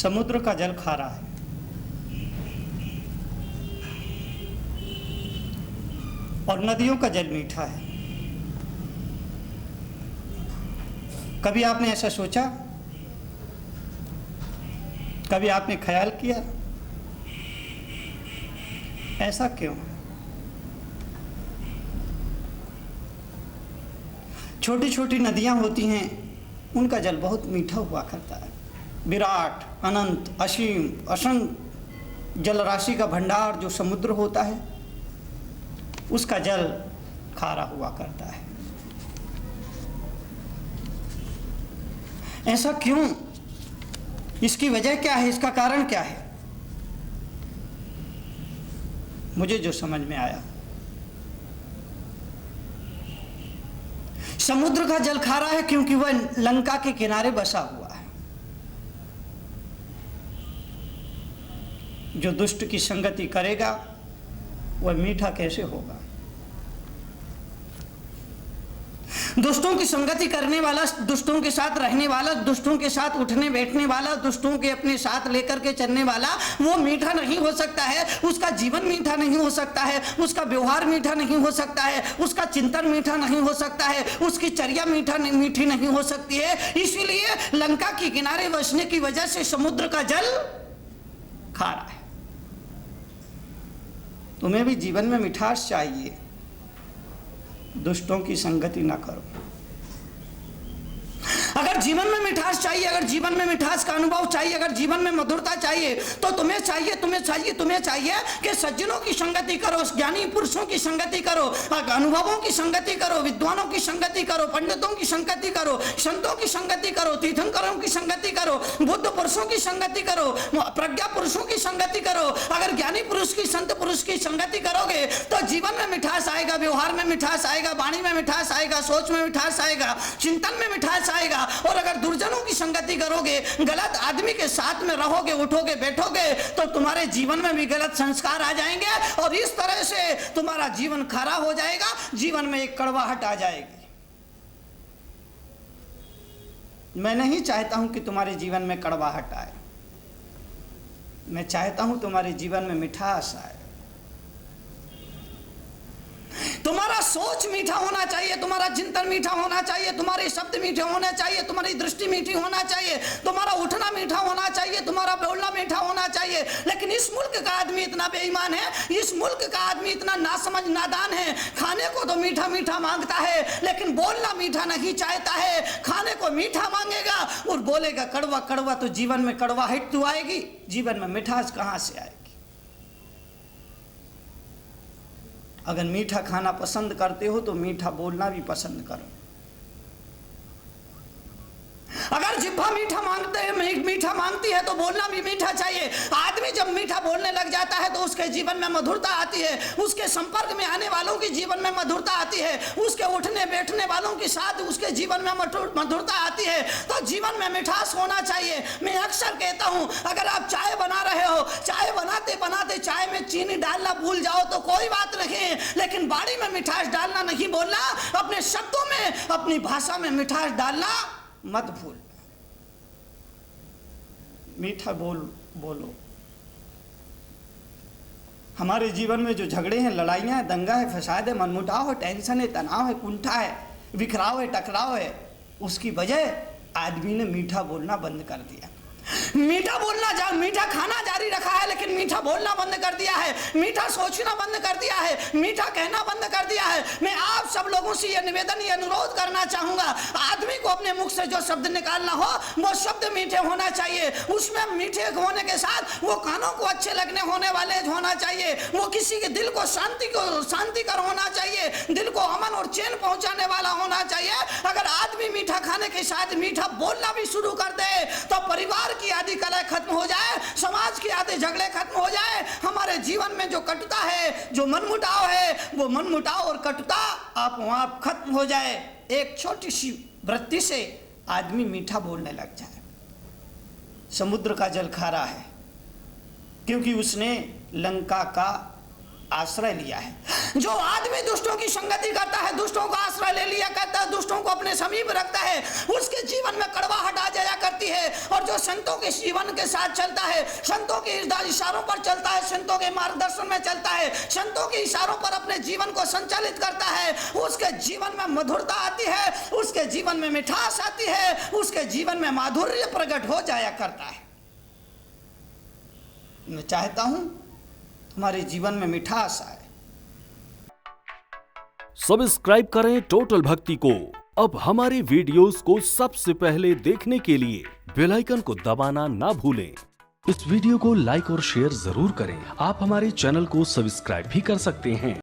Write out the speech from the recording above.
समुद्र का जल खारा है, और नदियों का जल मीठा है। कभी आपने ऐसा सोचा? कभी आपने ख्याल किया ऐसा क्यों? छोटी छोटी नदियां होती हैं, उनका जल बहुत मीठा हुआ करता है। विराट, अनंत, असीम, असंख्य जल राशि का भंडार जो समुद्र होता है, उसका जल खारा हुआ करता है। ऐसा क्यों? इसकी वजह क्या है? इसका कारण क्या है? मुझे जो समझ में आया, समुद्र का जल खारा है क्योंकि वह लंका के किनारे बसा हुआ है। जो दुष्ट की संगति करेगा वह मीठा कैसे होगा? दुष्टों की संगति करने वाला, दुष्टों के साथ रहने वाला, दुष्टों के साथ उठने बैठने वाला, दुष्टों के अपने साथ लेकर के चलने वाला, वो मीठा नहीं हो सकता है। उसका जीवन मीठा नहीं हो सकता है, उसका व्यवहार मीठा नहीं हो सकता है, उसका चिंतन मीठा नहीं हो सकता है, उसकी चर्या मीठी नहीं हो सकती है। इसीलिए लंका के किनारे बसने की वजह से समुद्र का जल खारा है। तुम्हें भी जीवन में मिठास चाहिए, दुष्टों की संगति ना करो। अगर जीवन में मिठास चाहिए, अगर जीवन में मिठास का अनुभव चाहिए, अगर जीवन में मधुरता चाहिए, तो तुम्हें चाहिए कि सज्जनों की संगति करो, ज्ञानी पुरुषों की संगति करो, अनुभवों की संगति करो, विद्वानों की संगति करो, पंडितों की संगति करो, संतों की संगति करो, तीर्थंकरों की संगति करो, बुद्ध पुरुषों की संगति करो, प्रज्ञा पुरुषों की संगति करो। अगर ज्ञानी पुरुष की, संत पुरुष की संगति करोगे तो जीवन में मिठास आएगा, व्यवहार में मिठास आएगा, वाणी में मिठास आएगा, सोच में मिठास आएगा, चिंतन में मिठास आएगा। और अगर दुर्जनों की संगति करोगे, गलत आदमी के साथ में रहोगे, उठोगे, बैठोगे, तो तुम्हारे जीवन में भी गलत संस्कार आ जाएंगे और इस तरह से तुम्हारा जीवन खरा हो जाएगा, जीवन में एक कड़वाहट आ जाएगी। मैं नहीं चाहता हूं कि तुम्हारे जीवन में कड़वाहट आए, मैं चाहता हूं तुम्हारे जीवन में मिठास आए। तुम्हारा सोच मीठा होना चाहिए, तुम्हारा चिंतन मीठा होना चाहिए, तुम्हारे शब्द मीठे होने चाहिए, तुम्हारी दृष्टि मीठी होना चाहिए, तुम्हारा उठना मीठा होना चाहिए, तुम्हारा बोलना मीठा होना चाहिए। लेकिन इस मुल्क का आदमी इतना बेईमान है, इस मुल्क का आदमी इतना नासमझ नादान है, खाने को तो मीठा मीठा मांगता है लेकिन बोलना मीठा नहीं चाहता है। खाने को मीठा मांगेगा और बोलेगा कड़वा कड़वा, तो जीवन में कड़वाहट तो आएगी, जीवन में मिठास कहां से आएगी? अगर मीठा खाना पसंद करते हो तो मीठा बोलना भी पसंद करो। अगर जिह्वा मीठा मांगती है तो बोलना भी मीठा चाहिए। आदमी जब मीठा बोलने लग जाता है तो उसके जीवन में मधुरता आती है, उसके संपर्क में आने वालों के जीवन में मधुरता आती है, उसके उठने बैठने वालों के साथ उसके जीवन में मधुरता आती है। तो जीवन में मिठास होना चाहिए। मैं अक्सर कहता हूं, अगर आप चाय बना रहे हो, चाय बनाते बनाते चाय में चीनी डालना भूल जाओ तो कोई बात नहीं, लेकिन बाड़ी में मिठास डालना नहीं भूलना। अपने शब्दों में, अपनी भाषा में मिठास डालना मत भूल। मीठा बोलो। हमारे जीवन में जो झगड़े हैं, लड़ाइयाँ हैं, दंगा है, फसाद है, मनमुटाव है, टेंशन है, तनाव है, कुंठा है, बिखराव है, टकराव है, उसकी वजह आदमी ने मीठा बोलना बंद कर दिया। मीठा खाना जारी रखा है लेकिन मीठा बोलना बंद कर दिया है, मीठा सोचना बंद कर दिया है, मीठा कहना बंद कर दिया है। मैं आप सब लोगों से ये निवेदन, ये अनुरोध करना चाहूंगा, आदमी को अपने मुख से जो शब्द निकालना हो वो शब्द मीठे होना चाहिए। उसमें मीठे होने के साथ वो कानों को अच्छे लगने होने वाले होना चाहिए, वो किसी के दिल को शांतिकर होना चाहिए, दिल को अमन और चैन पहुंचाने वाला होना चाहिए। अगर आदमी मीठा खाने के साथ मीठा बोलना भी शुरू कर दे तो परिवार की आदि कलह खत्म हो जाए, समाज के आधे झगड़े खत्म हो जाए, हमारे जीवन में जो कटुता है, जो मनमुटाव है, वो मनमुटाव और कटुता आप खत्म हो जाए। एक छोटी सी वृत्ति से आदमी मीठा बोलने लग जाए। समुद्र का जल खारा है क्योंकि उसने लंका का आश्रय लिया है। जो आदमी दुष्टों की संगति करता है, दुष्टों का आश्रय ले लिया करता है, दुष्टों को अपने समीप रखता है, उसके जीवन में कड़वाहट आ जाया करती है। और जो संतों के जीवन के साथ चलता है, संतों के इशारों पर चलता है, संतों के मार्गदर्शन में चलता है, संतों के इशारों पर अपने जीवन को संचालित करता है, उसके जीवन में मधुरता आती है, उसके जीवन में मिठास आती है, उसके जीवन में माधुर्य प्रकट हो जाया करता है। मैं चाहता हूं तुम्हारे जीवन में मिठास आए। सब्सक्राइब करें टोटल भक्ति को। अब हमारे वीडियोस को सबसे पहले देखने के लिए बेल आइकन को दबाना ना भूलें। इस वीडियो को लाइक और शेयर जरूर करें। आप हमारे चैनल को सब्सक्राइब भी कर सकते हैं।